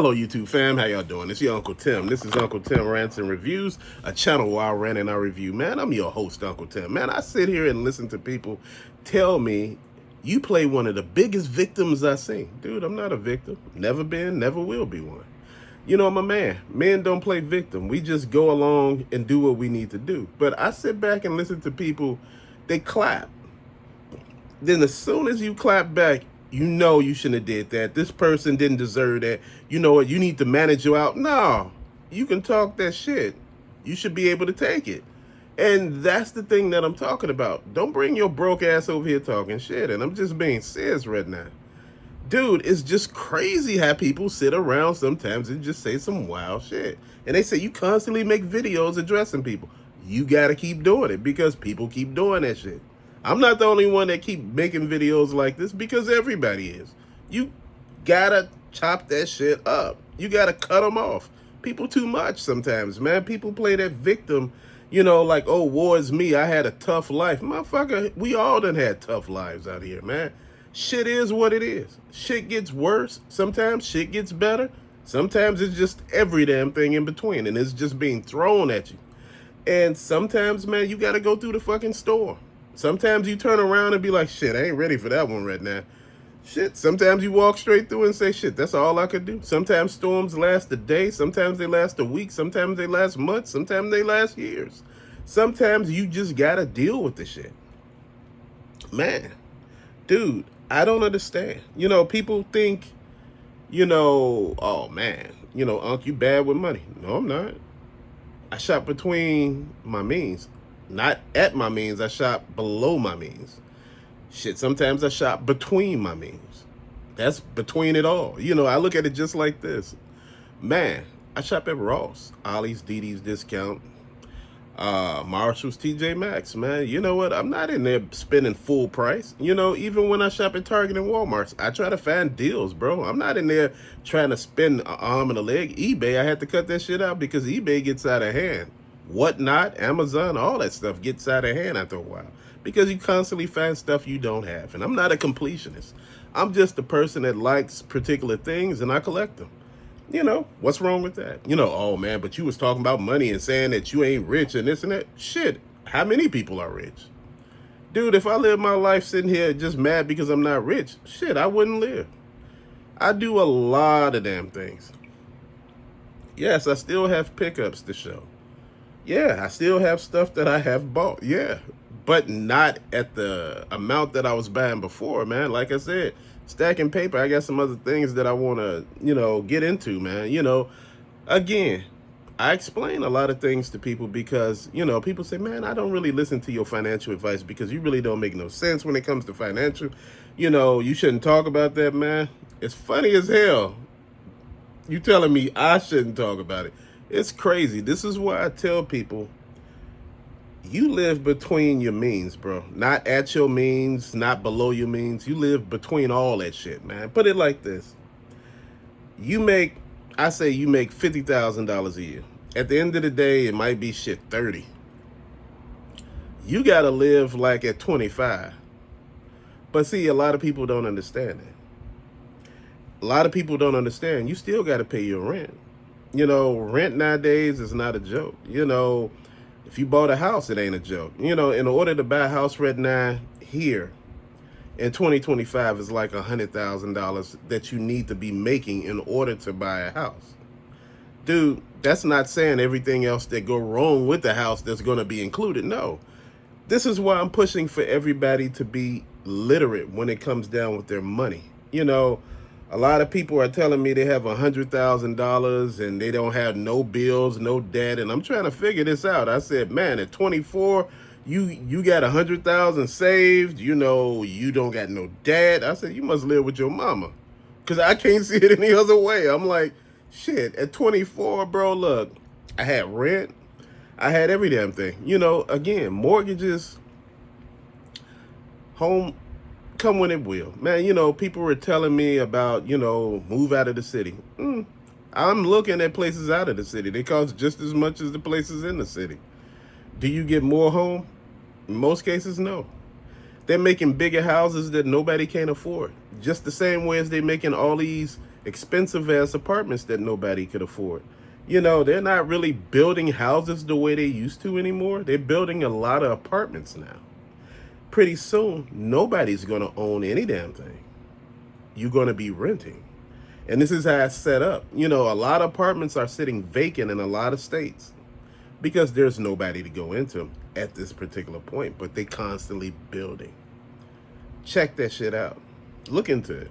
Hello, YouTube fam. How y'all doing? It's your Uncle Tim. This is Uncle Tim Rants and Reviews, a channel where I rant and I review. Man, I'm your host, Uncle Tim. Man, I sit here and listen to people tell me you play one of the biggest victims I seen. Dude, I'm not a victim. Never been, never will be one. You know, I'm a man. Men don't play victim. We just go along and do what we need to do. But I sit back and listen to people, they clap. Then as soon as you clap back, you know you shouldn't have did that. This person didn't deserve that. You know what? You need to manage you out. No, you can talk that shit. You should be able to take it. And that's the thing that I'm talking about. Don't bring your broke ass over here talking shit. And I'm just being serious right now. Dude, it's just crazy how people sit around sometimes and just say some wild shit. And they say you constantly make videos addressing people. You got to keep doing it because people keep doing that shit. I'm not the only one that keep making videos like this because everybody is. You gotta chop that shit up. You gotta cut them off. People too much sometimes, man. People play that victim, like, oh, war is me. I had a tough life. Motherfucker, we all done had tough lives out here, man. Shit is what it is. Shit gets worse. Sometimes shit gets better. Sometimes it's just every damn thing in between, and it's just being thrown at you. And sometimes, man, you gotta go through the fucking store. Sometimes you turn around and be like, shit, I ain't ready for that one right now. Shit, sometimes you walk straight through and say, shit, that's all I could do. Sometimes storms last a day. Sometimes they last a week. Sometimes they last months. Sometimes they last years. Sometimes you just gotta deal with the shit. Man, dude, I don't understand. People think, oh man, Unc, you bad with money. No, I'm not. I shop between my means. Not at my means, I shop below my means. Shit, sometimes I shop between my means. That's between it all. I look at it just like this. Man, I shop at Ross, Ollie's, DD's Discount, Marshall's, TJ Maxx, man. You know what? I'm not in there spending full price. Even when I shop at Target and Walmart, I try to find deals, bro. I'm not in there trying to spend an arm and a leg. eBay, I had to cut that shit out because eBay gets out of hand. Whatnot, Amazon, all that stuff gets out of hand after a while because you constantly find stuff you don't have. And I'm not a completionist. I'm just a person that likes particular things and I collect them. What's wrong with that? Oh man, but you was talking about money and saying that you ain't rich and this and that. Shit, how many people are rich? Dude, if I live my life sitting here just mad because I'm not rich, shit, I wouldn't live. I do a lot of damn things. Yes, I still have pickups to show. Yeah, I still have stuff that I have bought. Yeah, but not at the amount that I was buying before, man. Like I said, stacking paper, I got some other things that I want to, get into, man. Again, I explain a lot of things to people because, people say, man, I don't really listen to your financial advice because you really don't make no sense when it comes to financial. You shouldn't talk about that, man. It's funny as hell. You telling me I shouldn't talk about it. It's crazy. This is why I tell people, you live between your means, bro. Not at your means, not below your means. You live between all that shit, man. Put it like this. I say you make $50,000 a year. At the end of the day, it might be shit 30. You got to live like at 25. But see, a lot of people don't understand that. A lot of people don't understand. You still got to pay your rent. Rent nowadays is not a joke. If you bought a house, it ain't a joke. In order to buy a house right now here in 2025 is like $100,000 that you need to be making in order to buy a house. Dude, that's not saying everything else that go wrong with the house that's going to be included. No. This is why I'm pushing for everybody to be literate when it comes down with their money. A lot of people are telling me they have $100,000 and they don't have no bills, no debt, and I'm trying to figure this out. I said, man, at 24, you got 100,000 saved. You don't got no debt. I said, you must live with your mama, because I can't see it any other way. I'm like, shit. At 24, bro, look, I had rent, I had every damn thing. Again, mortgages, home. Come when it will, man. People were telling me about, move out of the city. I'm looking at places out of the city. They cost just as much as the places in the city. Do you get more home? In most cases, no. They're making bigger houses that nobody can afford. Just the same way as they're making all these expensive ass apartments that nobody could afford. You know, they're not really building houses the way they used to anymore. They're building a lot of apartments now. Pretty soon, nobody's going to own any damn thing. You're going to be renting. And this is how it's set up. You know, a lot of apartments are sitting vacant in a lot of states because there's nobody to go into them at this particular point, but they constantly building. Check that shit out. Look into it.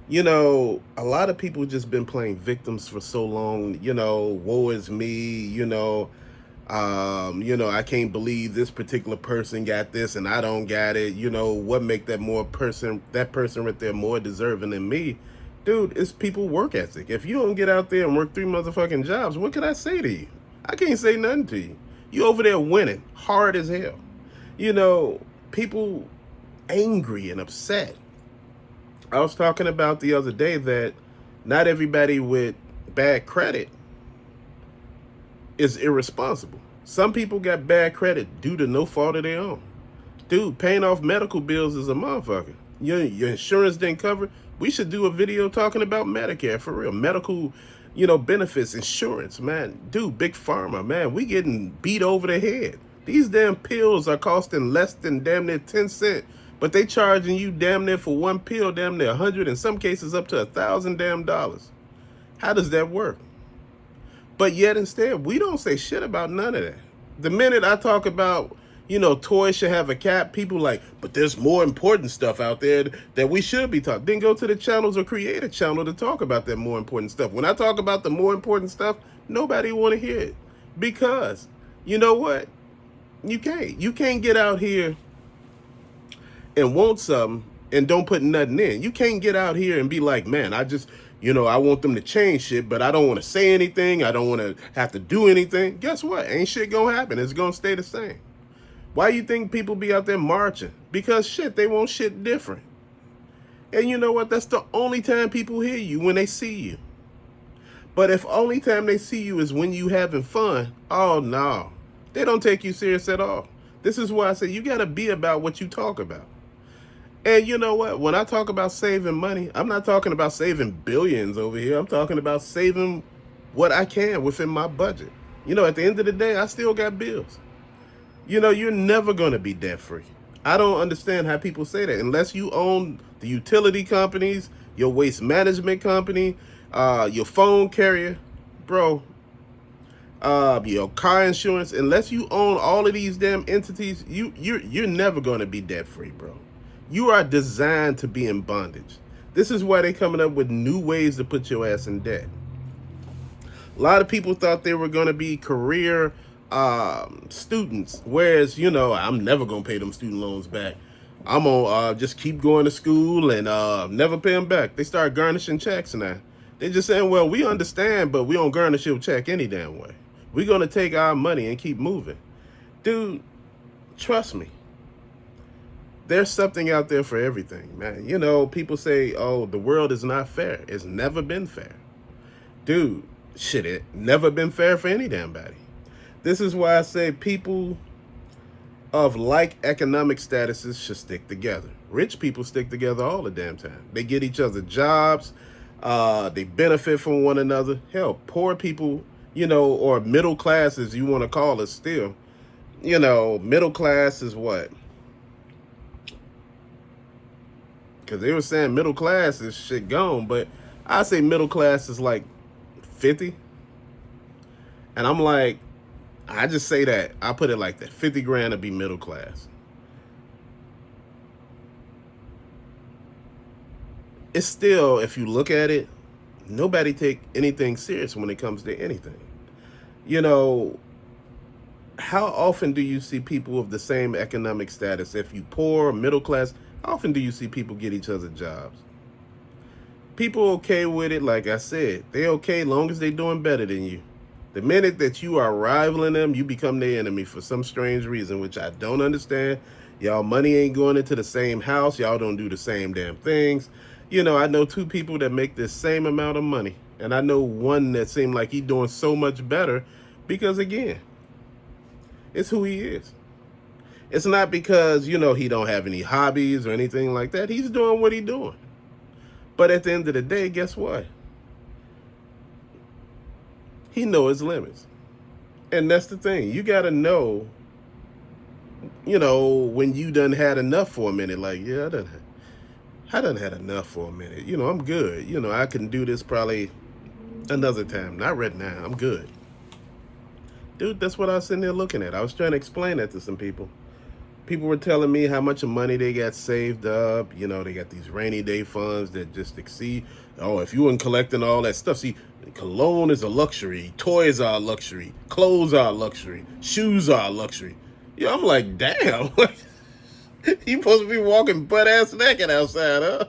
You know, a lot of people just been playing victims for so long. You know, woe is me. I can't believe this particular person got this and I don't got it. You know, what make that person right there more deserving than me? Dude, it's people work ethic. If you don't get out there and work 3 motherfucking jobs, what can I say to you? I can't say nothing to you. You over there winning hard as hell. You know, people angry and upset. I was talking about the other day that not everybody with bad credit is irresponsible. Some people got bad credit due to no fault of their own. Dude, paying off medical bills is a motherfucker. Your insurance didn't cover. We should do a video talking about Medicare for real. Medical, benefits, insurance, man. Dude, big pharma, man. We getting beat over the head. These damn pills are costing less than damn near 10 cents. But they charging you damn near for one pill, damn near 100, in some cases up to $1,000 damn dollars. How does that work? But yet instead, we don't say shit about none of that. The minute I talk about, toys should have a cap, people like, but there's more important stuff out there that we should be talking. Then go to the channels or create a channel to talk about that more important stuff. When I talk about the more important stuff, nobody want to hear it. Because, you know what? You can't. You can't get out here and want something and don't put nothing in. You can't get out here and be like, man, I want them to change shit, but I don't want to say anything. I don't want to have to do anything. Guess what? Ain't shit gonna happen. It's gonna stay the same. Why you think people be out there marching? Because shit, they want shit different. And you know what? That's the only time people hear you, when they see you. But if only time they see you is when you having fun, oh no. They don't take you serious at all. This is why I say you gotta be about what you talk about. And you know what? When I talk about saving money, I'm not talking about saving billions over here. I'm talking about saving what I can within my budget. At the end of the day, I still got bills. You're never going to be debt free. I don't understand how people say that. Unless you own the utility companies, your waste management company, your phone carrier, bro, your car insurance. Unless you own all of these damn entities, you're never going to be debt free, bro. You are designed to be in bondage. This is why they're coming up with new ways to put your ass in debt. A lot of people thought they were going to be career students, whereas, I'm never going to pay them student loans back. I'm going to just keep going to school and never pay them back. They start garnishing checks now. They're just saying, well, we understand, but we don't garnish your check any damn way. We're going to take our money and keep moving. Dude, trust me. There's something out there for everything, man. People say, oh, the world is not fair. It's never been fair. Dude, shit, it never been fair for any damn body. This is why I say people of like economic statuses should stick together. Rich people stick together all the damn time. They get each other jobs. They benefit from one another. Hell, poor people, or middle class, as you want to call it still. Middle class is what? Because they were saying middle class is shit gone, but I say middle class is like 50. And I'm like, I just say that. I put it like that. 50 grand to be middle class. It's still, if you look at it, nobody take anything serious when it comes to anything. How often do you see people of the same economic status? If you poor, middle class, how often do you see people get each other jobs? People okay with it, like I said. They okay long as they doing better than you. The minute that you are rivaling them, you become their enemy for some strange reason, which I don't understand. Y'all money ain't going into the same house. Y'all don't do the same damn things. I know 2 people that make the same amount of money. And I know one that seemed like he doing so much better because, again, it's who he is. It's not because, he don't have any hobbies or anything like that. He's doing what he's doing. But at the end of the day, guess what? He know his limits. And that's the thing. You got to know, when you done had enough for a minute. Like, yeah, I done had enough for a minute. I'm good. I can do this probably another time. Not right now. I'm good. Dude, that's what I was sitting there looking at. I was trying to explain that to some people. People were telling me how much money they got saved up. They got these rainy day funds that just exceed. Oh, if you weren't collecting all that stuff. See, cologne is a luxury. Toys are a luxury. Clothes are a luxury. Shoes are a luxury. Yeah, I'm like, damn. You supposed to be walking butt ass naked outside, huh?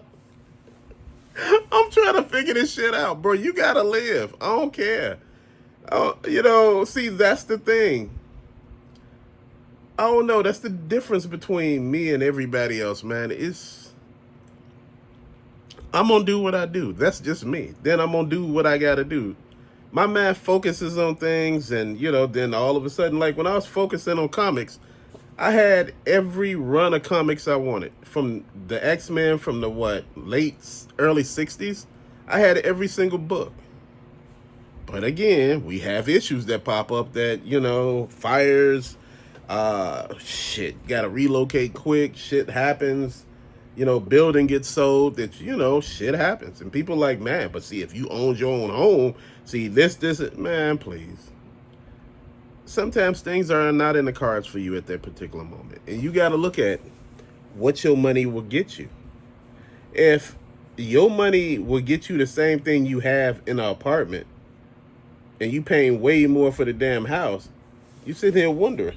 I'm trying to figure this shit out, bro. You gotta live. I don't care. See, that's the thing. I don't know. That's the difference between me and everybody else, man. I'm gonna do what I do. That's just me. Then I'm gonna do what I gotta do. My man focuses on things, and then all of a sudden, like when I was focusing on comics, I had every run of comics I wanted. From the X-Men from the early 60s. I had every single book. But again, we have issues that pop up that, fires, shit, gotta relocate quick, shit happens, building gets sold, that, shit happens. And people like, man, but see, if you owned your own home, see, this, man, please. Sometimes things are not in the cards for you at that particular moment. And you gotta look at what your money will get you. If your money will get you the same thing you have in an apartment, and you paying way more for the damn house, you sit here wondering.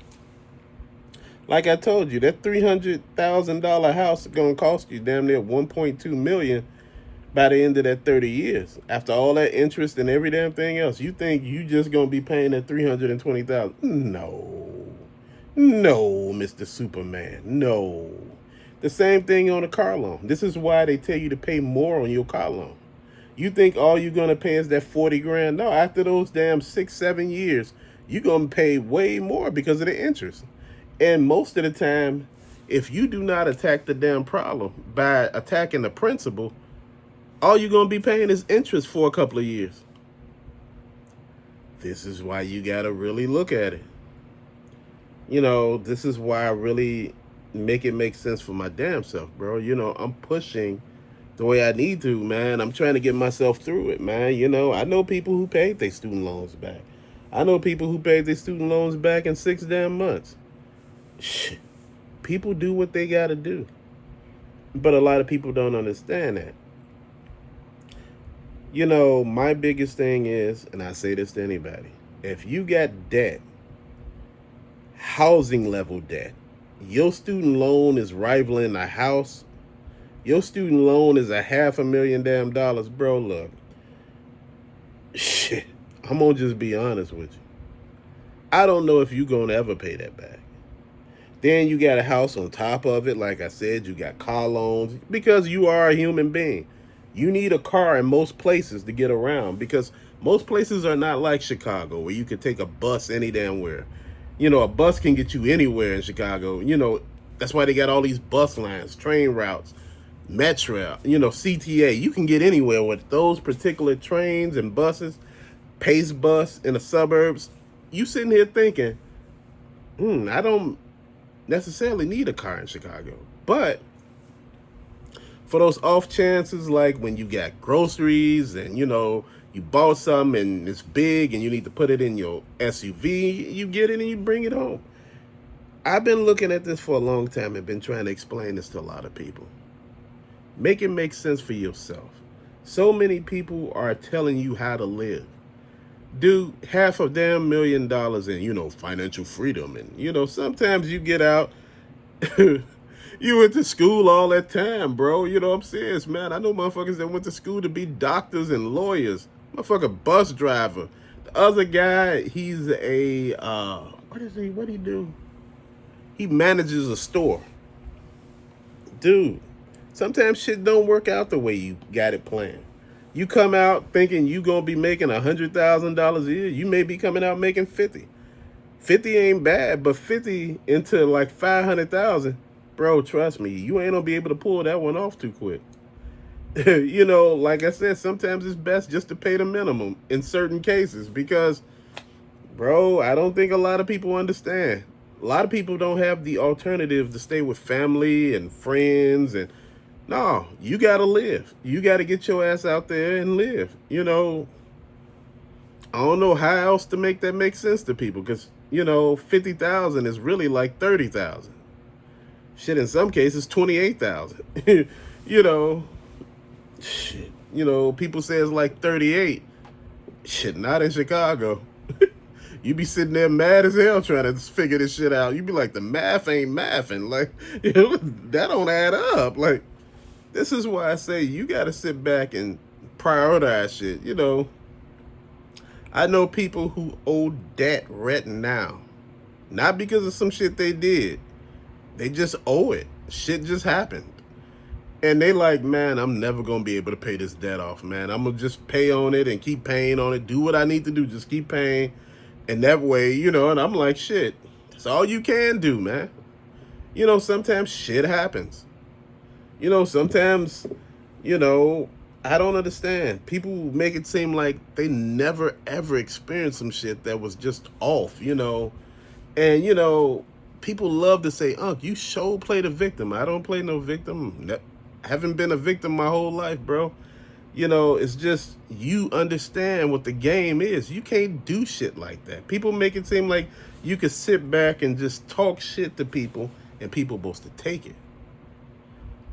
Like I told you, that $300,000 house is gonna cost you damn near $1.2 million by the end of that 30 years. After all that interest and every damn thing else, you think you just gonna be paying that $320,000? No, Mr. Superman, no. The same thing on a car loan. This is why they tell you to pay more on your car loan. You think all you're gonna pay is that 40 grand? No, after those damn 6-7 years, you're gonna pay way more because of the interest. And most of the time, if you do not attack the damn problem by attacking the principal, all you're gonna be paying is interest for a couple of years. This is why you gotta really look at it. This is why I really make it make sense for my damn self, bro. I'm pushing the way I need to, man. I'm trying to get myself through it, man. I know people who paid their student loans back. I know people who paid their student loans back in 6 damn months. Shit. People do what they gotta do. But a lot of people don't understand that. My biggest thing is, and I say this to anybody, if you got debt, housing level debt, your student loan is rivaling a house, your student loan is $500,000 damn dollars, bro, look, shit, I'm gonna just be honest with you. I don't know if you're gonna ever pay that back. Then you got a house on top of it. Like I said, you got car loans because you are a human being. You need a car in most places to get around because most places are not like Chicago where you could take a bus any damn where. A bus can get you anywhere in Chicago. That's why they got all these bus lines, train routes, Metro, CTA. You can get anywhere with those particular trains and buses, Pace bus in the suburbs. You sitting here thinking, I don't necessarily need a car in Chicago. But for those off chances, like when you got groceries and, you bought something and it's big and you need to put it in your SUV, you get it and you bring it home. I've been looking at this for a long time and been trying to explain this to a lot of people. Make it make sense for yourself. So many people are telling you how to live. Dude, $500,000 in, financial freedom. And, sometimes you get out, you went to school all that time, bro. I'm serious, man. I know motherfuckers that went to school to be doctors and lawyers. Motherfucker bus driver. The other guy, he's a, what'd he do? He manages a store. Dude, sometimes shit don't work out the way you got it planned. You come out thinking you gonna be making $100,000 a year. You may be coming out making 50. 50 ain't bad, but 50 into like 500,000, bro. Trust me, you ain't gonna be able to pull that one off too quick. You know, like I said, sometimes it's best just to pay the minimum in certain cases because, bro, I don't think a lot of people understand. A lot of people don't have the alternative to stay with family and friends. And no, you got to live. You got to get your ass out there and live. You know, I don't know how else to make that make sense to people because, you know, 50,000 is really like 30,000. Shit, in some cases, 28,000. You know, shit. You know, people say it's like 38. Shit, not in Chicago. You be sitting there mad as hell trying to figure this shit out. You be like, the math ain't mathing. Like, you know, that don't add up. Like, this is why I say you got to sit back and prioritize shit. You know, I know people who owe debt right now, not because of some shit they did. They just owe it. Shit just happened. And they like, man, I'm never going to be able to pay this debt off, man. I'm going to just pay on it and keep paying on it. Do what I need to do. Just keep paying. And that way, you know, and I'm like, shit, that's all you can do, man. You know, sometimes shit happens. You know, sometimes, you know, I don't understand. People make it seem like they never ever experienced some shit that was just off, you know. And, you know, people love to say, Unc, you sure play the victim. I don't play no victim. Haven't been a victim my whole life, bro. You know, it's just you understand what the game is. You can't do shit like that. People make it seem like you could sit back and just talk shit to people and people supposed to take it.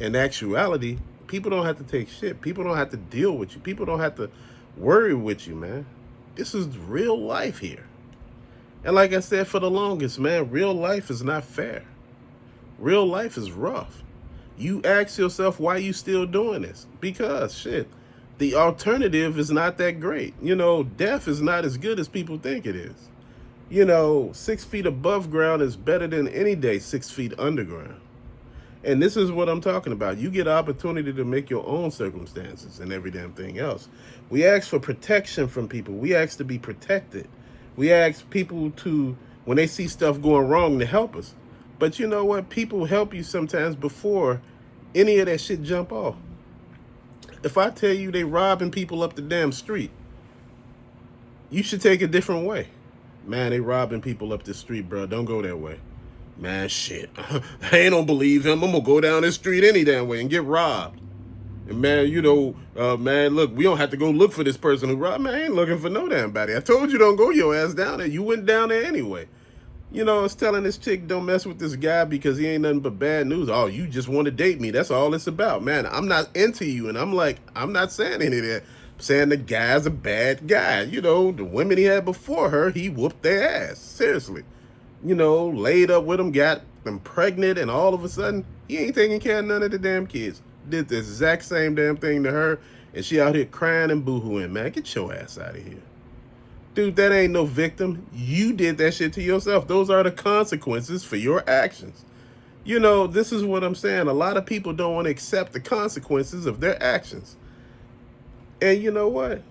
In actuality, people don't have to take shit. People don't have to deal with you. People don't have to worry with you, man. This is real life here. And like I said for the longest, man, real life is not fair. Real life is rough. You ask yourself why you still doing this. Because, shit, the alternative is not that great. You know, death is not as good as people think it is. You know, 6 feet above ground is better than any day 6 feet underground. And this is what I'm talking about. You get opportunity to make your own circumstances and every damn thing else. We ask for protection from people. We ask to be protected. We ask people to, when they see stuff going wrong, to help us. But you know what? People help you sometimes before any of that shit jump off. If I tell you they robbing people up the damn street, you should take a different way. Man, they robbing people up the street, bro. Don't go that way. Man, shit. I ain't don't believe him. I'm gonna go down this street any damn way and get robbed. And man, you know, man, look, we don't have to go look for this person who robbed. Man, I ain't looking for no damn body. I told you don't go your ass down there. You went down there anyway. You know, it's telling this chick don't mess with this guy because he ain't nothing but bad news. Oh, you just want to date me. That's all it's about. Man, I'm not into you. And I'm like, I'm not saying any of that. I'm saying the guy's a bad guy. You know, the women he had before her, he whooped their ass. Seriously. You know, laid up with them, got them pregnant, and all of a sudden, he ain't taking care of none of the damn kids. Did the exact same damn thing to her, and she out here crying and boohooing. Man, get your ass out of here. Dude, that ain't no victim. You did that shit to yourself. Those are the consequences for your actions. You know, this is what I'm saying. A lot of people don't want to accept the consequences of their actions. And you know what?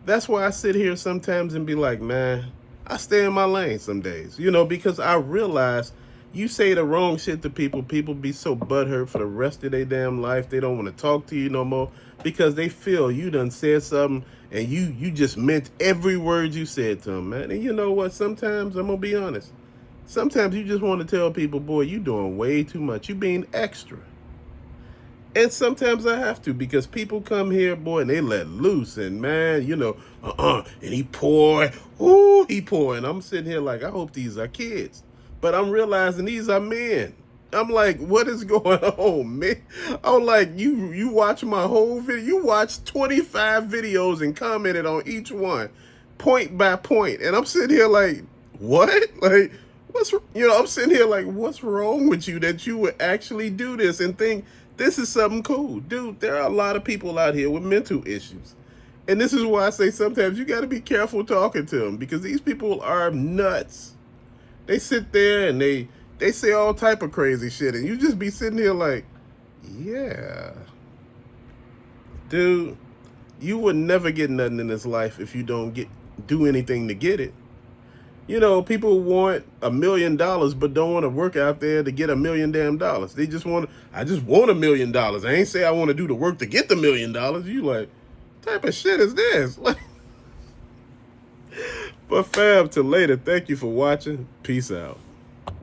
That's why I sit here sometimes and be like, man, I stay in my lane some days, you know, because I realize you say the wrong shit to people, people be so butthurt for the rest of their damn life. They don't want to talk to you no more because they feel you done said something and you just meant every word you said to them, man. And you know what? Sometimes, I'm going to be honest, sometimes you just want to tell people, boy, you doing way too much. You being extra. And sometimes I have to because people come here, boy, and they let loose. And man, you know, and he poor. Ooh, he poor. And I'm sitting here like, I hope these are kids. But I'm realizing these are men. I'm like, what is going on, man? I'm like, you watch my whole video. You watched 25 videos and commented on each one, point by point. And I'm sitting here like, what? Like, I'm sitting here like, what's wrong with you that you would actually do this and think this is something cool? Dude, there are a lot of people out here with mental issues. And this is why I say sometimes you got to be careful talking to them because these people are nuts. They sit there and they say all type of crazy shit. And you just be sitting here like, yeah. Dude, you would never get nothing in this life if you don't do anything to get it. People want $1 million, but don't want to work out there to get $1 million. They just want, I just want $1 million. I ain't say I want to do the work to get the $1 million. You like, type of shit is this? But fam, till later. Thank you for watching. Peace out.